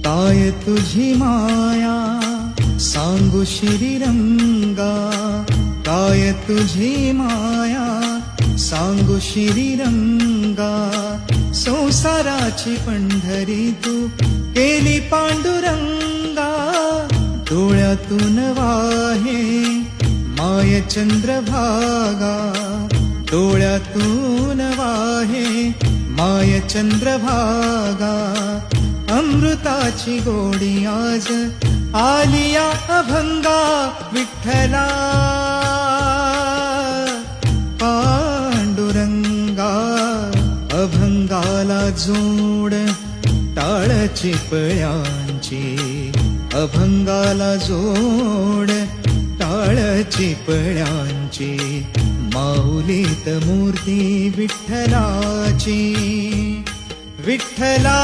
काय तुझी माया सांगू श्रीरंगा, काय तुझी माया सांगू श्रीरंगा. संसाराची पंढरी तू केली पांडुरंगा, डोळ्यातून वाहे माय चंद्रभागा, डोळ्यातून वाहे माय चंद्रभागा. अमृताची गोडी आज आलिया अभंगा, विठ्ठला पांडुरंगा. अभंगाला जोड टाळ चिपळ्यांची, अभंगाला जोड टाळ चिपळ्यांची. माऊलीत मूर्ती विठ्ठलाची, विठ्ठला